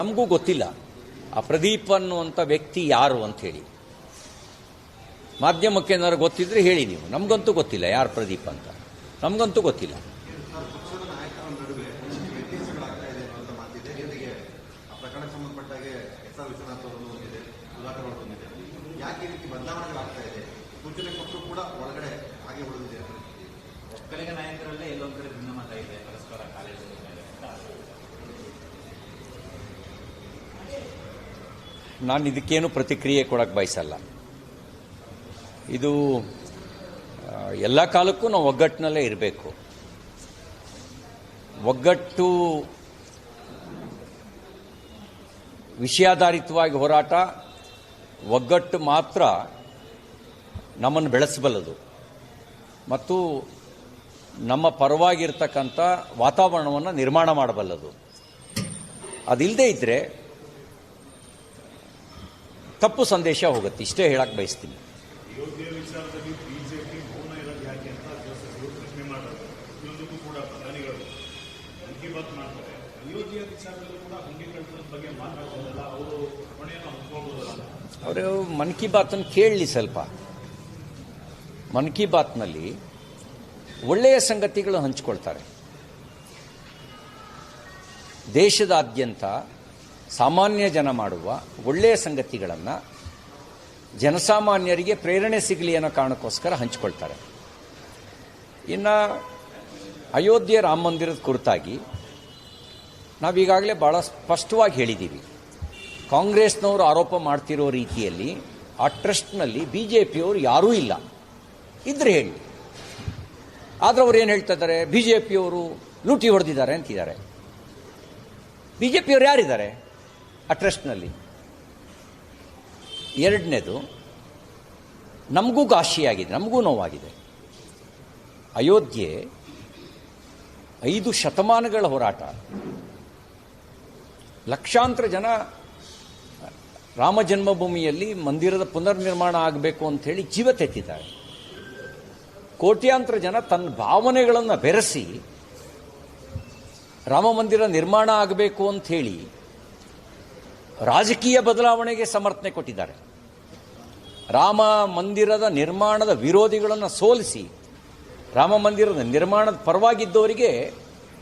ನಮಗೂ ಗೊತ್ತಿಲ್ಲ ಆ ಪ್ರದೀಪ್ ಅನ್ನುವಂಥ ವ್ಯಕ್ತಿ ಯಾರು ಅಂತ ಹೇಳಿ. ಮಾಧ್ಯಮಕ್ಕೆ ಏನಾದ್ರು ಗೊತ್ತಿದ್ರೆ ಹೇಳಿ ನೀವು. ನಮಗಂತೂ ಗೊತ್ತಿಲ್ಲ ಯಾರು ಪ್ರದೀಪ್ ಅಂತ, ನಮಗಂತೂ ಗೊತ್ತಿಲ್ಲ. ನಾನು ಇದಕ್ಕೇನು ಪ್ರತಿಕ್ರಿಯೆ ಕೊಡಕ್ಕೆ ಬಯಸಲ್ಲ. ಇದು ಎಲ್ಲ ಕಾಲಕ್ಕೂ ನಾವು ಒಗ್ಗಟ್ಟಿನಲ್ಲೇ ಇರಬೇಕು. ಒಗ್ಗಟ್ಟು ವಿಷಯಾಧಾರಿತವಾಗಿ ಹೋರಾಟ, ಒಗ್ಗಟ್ಟು ಮಾತ್ರ ನಮ್ಮನ್ನು ಬೆಳೆಸಬಲ್ಲದು ಮತ್ತು ನಮ್ಮ ಪರವಾಗಿರ್ತಕ್ಕಂಥ ವಾತಾವರಣವನ್ನು ನಿರ್ಮಾಣ ಮಾಡಬಲ್ಲದು. ಅದಿಲ್ಲದೆ ಇದ್ದರೆ ತಪ್ಪು ಸಂದೇಶ ಹೋಗುತ್ತೆ. ಇಷ್ಟೇ ಹೇಳಕ್ಕೆ ಬಯಸ್ತೀನಿ. ಅವರು ಮನ್ ಕಿ ಬಾತನ್ನು ಕೇಳಲಿ ಸ್ವಲ್ಪ. ಮನ್ ಕಿ ಬಾತ್ನಲ್ಲಿ ಒಳ್ಳೆಯ ಸಂಗತಿಗಳು ಹಂಚಿಕೊಳ್ತಾರೆ. ದೇಶದಾದ್ಯಂತ ಸಾಮಾನ್ಯ ಜನ ಮಾಡುವ ಒಳ್ಳೆಯ ಸಂಗತಿಗಳನ್ನು ಜನಸಾಮಾನ್ಯರಿಗೆ ಪ್ರೇರಣೆ ಸಿಗಲಿ ಅನ್ನೋ ಕಾರಣಕ್ಕೋಸ್ಕರ ಹಂಚಿಕೊಳ್ತಾರೆ. ಇನ್ನು ಅಯೋಧ್ಯೆ ರಾಮ ಮಂದಿರದ ಕುರಿತಾಗಿ ನಾವೀಗಾಗಲೇ ಭಾಳ ಸ್ಪಷ್ಟವಾಗಿ ಹೇಳಿದ್ದೀವಿ. ಕಾಂಗ್ರೆಸ್ನವರು ಆರೋಪ ಮಾಡ್ತಿರೋ ರೀತಿಯಲ್ಲಿ ಆ ಟ್ರಸ್ಟ್ನಲ್ಲಿ ಬಿಜೆಪಿಯವರು ಯಾರೂ ಇಲ್ಲ. ಇದ್ರೆ ಹೇಳಿ. ಆದರೆ ಅವ್ರು ಏನು ಹೇಳ್ತಾ ಇದ್ದಾರೆ, ಬಿಜೆಪಿಯವರು ಲೂಟಿ ಹೊಡೆದಿದ್ದಾರೆ ಅಂತಿದ್ದಾರೆ. ಬಿಜೆಪಿಯವರು ಯಾರಿದ್ದಾರೆ ಆ ಟ್ರಸ್ಟ್ನಲ್ಲಿ? ಎರಡನೇದು, ನಮಗೂ ಘಾಷಿಯಾಗಿದೆ, ನಮಗೂ ನೋವಾಗಿದೆ. ಅಯೋಧ್ಯೆ 5 ಶತಮಾನಗಳ ಹೋರಾಟ. ಲಕ್ಷಾಂತರ ಜನ ರಾಮ ಜನ್ಮಭೂಮಿಯಲ್ಲಿ ಮಂದಿರದ ಪುನರ್ನಿರ್ಮಾಣ ಆಗಬೇಕು ಅಂಥೇಳಿ ಜೀವ ತೆತ್ತಿದ್ದಾರೆ. ಕೋಟ್ಯಾಂತರ ಜನ ತನ್ನ ಭಾವನೆಗಳನ್ನು ಬೆರೆಸಿ ರಾಮ ಮಂದಿರ ನಿರ್ಮಾಣ ಆಗಬೇಕು ಅಂಥೇಳಿ ರಾಜಕೀಯ ಬದಲಾವಣೆಗೆ ಸಮರ್ಥನೆ ಕೊಟ್ಟಿದ್ದಾರೆ. ರಾಮ ಮಂದಿರದ ನಿರ್ಮಾಣದ ವಿರೋಧಿಗಳನ್ನು ಸೋಲಿಸಿ ರಾಮ ಮಂದಿರದ ನಿರ್ಮಾಣದ ಪರವಾಗಿದ್ದವರಿಗೆ